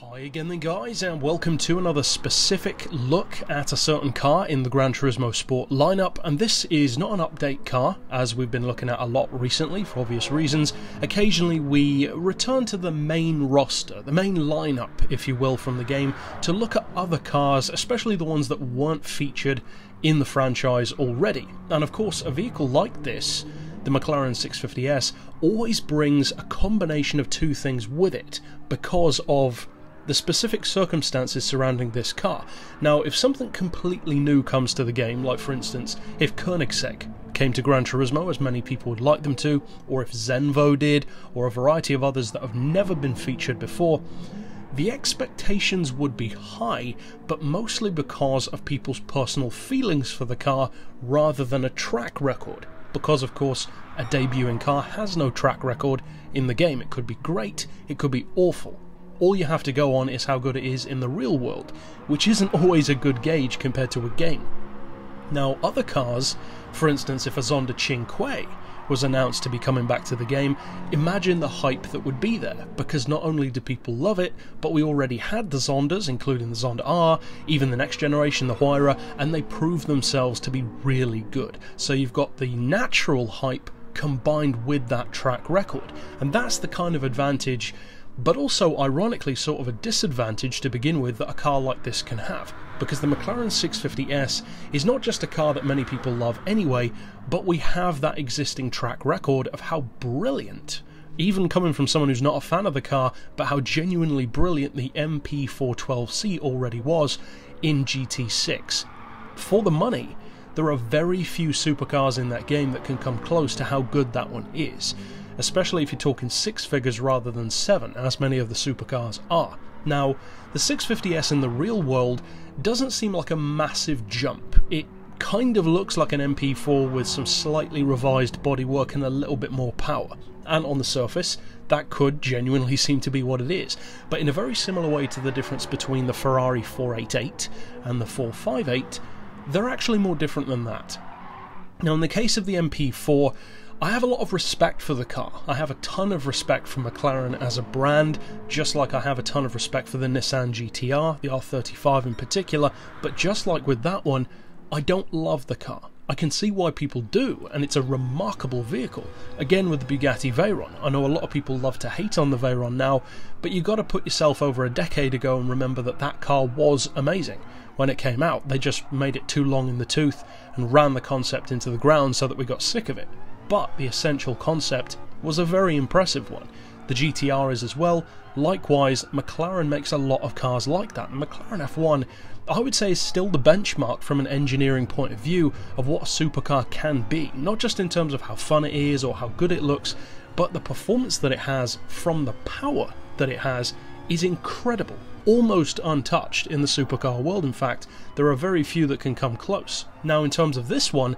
Hi again then guys, and welcome to another specific look at a certain car in the Gran Turismo Sport lineup. And this is not an update car, as we've been looking at a lot recently for obvious reasons. Occasionally we return to the main roster, the main lineup if you will, from the game, to look at other cars, especially the ones that weren't featured in the franchise already. And of course a vehicle like this, the McLaren 650S, always brings a combination of two things with it because of the specific circumstances surrounding this car. Now, if something completely new comes to the game, like for instance, if Koenigsegg came to Gran Turismo, as many people would like them to, or if Zenvo did, or a variety of others that have never been featured before, the expectations would be high, but mostly because of people's personal feelings for the car rather than a track record. Because, of course, a debuting car has no track record in the game. It could be great, it could be awful. All you have to go on is how good it is in the real world, which isn't always a good gauge compared to a game. Now, other cars, for instance, if a Zonda Cinque was announced to be coming back to the game, imagine the hype that would be there, because not only do people love it, but we already had the Zondas, including the Zonda R, even the next generation, the Huayra, and they proved themselves to be really good. So you've got the natural hype combined with that track record, and that's the kind of advantage, but also ironically sort of a disadvantage to begin with, that a car like this can have, because the McLaren 650S is not just a car that many people love anyway, but we have that existing track record of how brilliant, even coming from someone who's not a fan of the car, but how genuinely brilliant the MP412C already was in GT6. For the money, there are very few supercars in that game that can come close to how good that one is, especially if you're talking six figures rather than seven, as many of the supercars are. Now, the 650S in the real world doesn't seem like a massive jump. It kind of looks like an MP4 with some slightly revised bodywork and a little bit more power. And on the surface, that could genuinely seem to be what it is. But in a very similar way to the difference between the Ferrari 488 and the 458, they're actually more different than that. Now, in the case of the MP4, I have a lot of respect for the car. I have a ton of respect for McLaren as a brand, just like I have a ton of respect for the Nissan GTR, the R35 in particular, but just like with that one, I don't love the car. I can see why people do, and it's a remarkable vehicle. Again with the Bugatti Veyron, I know a lot of people love to hate on the Veyron now, but you got to put yourself over a decade ago and remember that that car was amazing. When it came out, they just made it too long in the tooth and ran the concept into the ground so that we got sick of it. But the essential concept was a very impressive one. The GTR is as well. Likewise, McLaren makes a lot of cars like that. And McLaren F1, I would say, is still the benchmark from an engineering point of view of what a supercar can be. Not just in terms of how fun it is or how good it looks, but the performance that it has from the power that it has is incredible. Almost untouched in the supercar world. In fact, there are very few that can come close. Now, in terms of this one,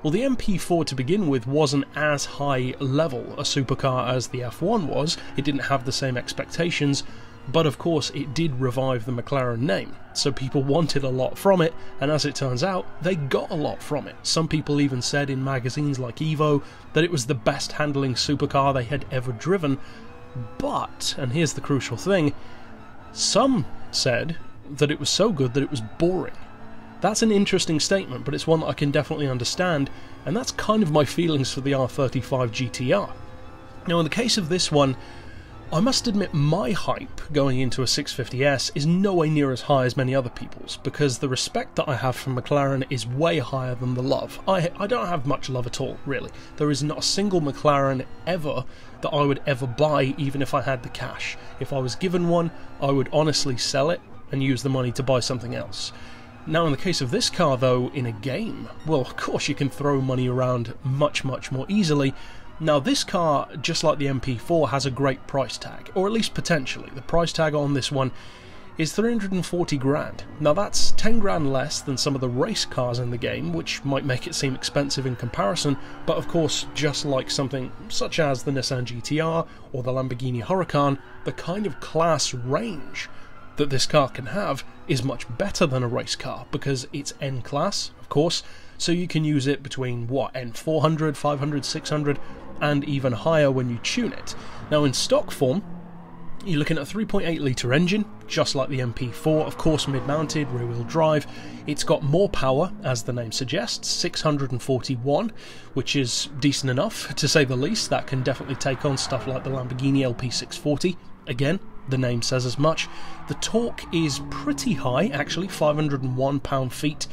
well, the MP4 to begin with wasn't as high level a supercar as the F1 was. It didn't have the same expectations, but of course it did revive the McLaren name. So people wanted a lot from it, and as it turns out, they got a lot from it. Some people even said in magazines like Evo that it was the best handling supercar they had ever driven. But, and here's the crucial thing, some said that it was so good that it was boring. That's an interesting statement, but it's one that I can definitely understand, and that's kind of my feelings for the R35 GTR. Now, in the case of this one, I must admit my hype going into a 650S is nowhere near as high as many other people's, because the respect that I have for McLaren is way higher than the love. I don't have much love at all, really. There is not a single McLaren ever that I would ever buy, even if I had the cash. If I was given one, I would honestly sell it and use the money to buy something else. Now, in the case of this car, though, in a game, well, of course you can throw money around much, much more easily. Now, this car, just like the MP4, has a great price tag, or at least potentially. The price tag on this one is 340 grand. Now, that's 10 grand less than some of the race cars in the game, which might make it seem expensive in comparison, but of course, just like something such as the Nissan GTR or the Lamborghini Huracan, the kind of class range that this car can have is much better than a race car, because it's N-class, of course, so you can use it between, what, N400, 500, 600, and even higher when you tune it. Now, in stock form, You're looking at a 3.8 litre engine, just like the MP4, of course mid-mounted, rear-wheel drive. It's got more power, as the name suggests, 641, which is decent enough, to say the least. That can definitely take on stuff like the Lamborghini LP640. Again, the name says as much. The torque is pretty high, actually, 501 pound-feet.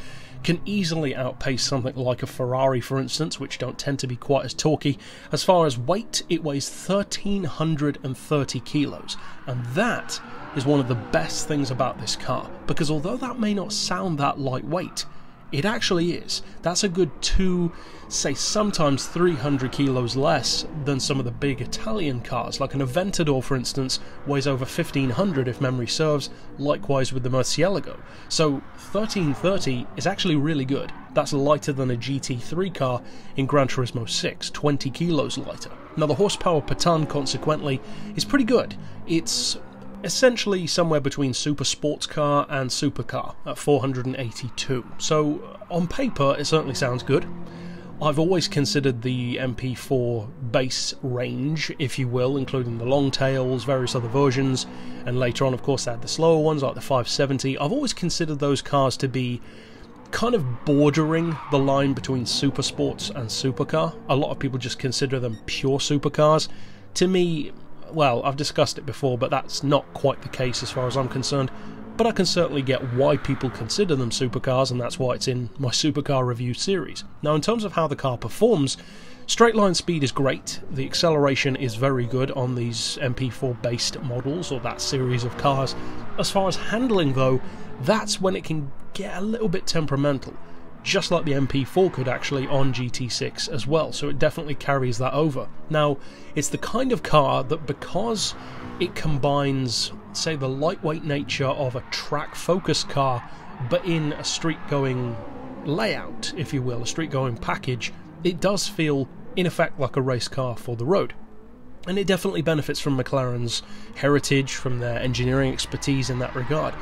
Can easily outpace something like a Ferrari, for instance, which don't tend to be quite as torquey. As far as weight, it weighs 1,330 kilos, and that is one of the best things about this car, because although that may not sound that lightweight, it actually is. That's a good 2, say sometimes 300 kilos less than some of the big Italian cars, like an Aventador, for instance, weighs over 1,500 if memory serves, likewise with the Murcielago. So 1,330 is actually really good. That's lighter than a GT3 car in Gran Turismo 6, 20 kilos lighter. Now the horsepower per tonne, consequently, is pretty good. It's essentially somewhere between super sports car and supercar at 482. So on paper it certainly sounds good. I've always considered the MP4 base range, if you will, including the long tails, various other versions, and later on of course they had the slower ones like the 570. I've always considered those cars to be kind of bordering the line between super sports and supercar. A lot of people just consider them pure supercars. To me, well, I've discussed it before, but that's not quite the case as far as I'm concerned. But I can certainly get why people consider them supercars, and that's why it's in my supercar review series. Now, in terms of how the car performs, straight line speed is great. The acceleration is very good on these MP4 based models, or that series of cars. As far as handling though, that's when it can get a little bit temperamental, just like the MP4 could actually on GT6 as well, so it definitely carries that over. Now, it's the kind of car that, because it combines, say, the lightweight nature of a track-focused car, but in a street-going layout, if you will, a street-going package, it does feel, in effect, like a race car for the road. And it definitely benefits from McLaren's heritage, from their engineering expertise in that regard.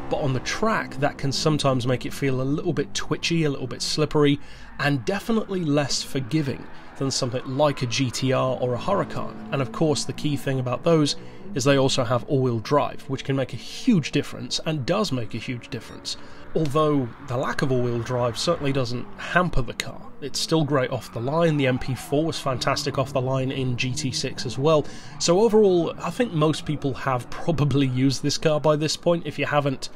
But on the track, that can sometimes make it feel a little bit twitchy, a little bit slippery, and definitely less forgiving than something like a GTR or a Huracan. And of course, the key thing about those is they also have all-wheel drive, which can make a huge difference, and does make a huge difference. Although the lack of all-wheel drive certainly doesn't hamper the car. It's still great off the line. The MP4 was fantastic off the line in GT6 as well. So overall, I think most people have probably used this car by this point. If you haven't,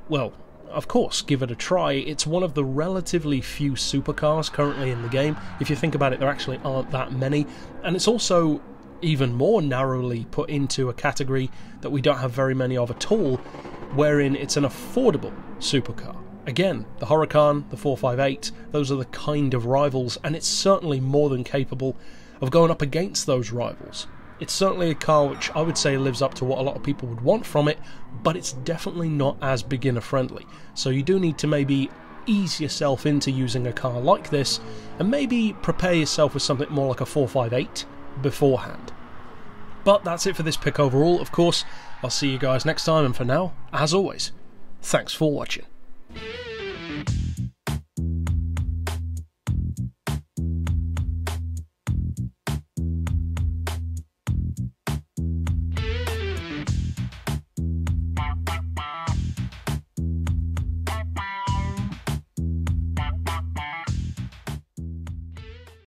well, of course, give it a try. It's one of the relatively few supercars currently in the game. If you think about it, there actually aren't that many. And it's also even more narrowly put into a category that we don't have very many of at all, wherein it's an affordable supercar. Again, the Huracan, the 458, those are the kind of rivals, and it's certainly more than capable of going up against those rivals. It's certainly a car which I would say lives up to what a lot of people would want from it, but it's definitely not as beginner friendly. So you do need to maybe ease yourself into using a car like this, and maybe prepare yourself with something more like a 458 beforehand. But that's it for this pick overall. Of course, I'll see you guys next time, and for now, as always, thanks for watching.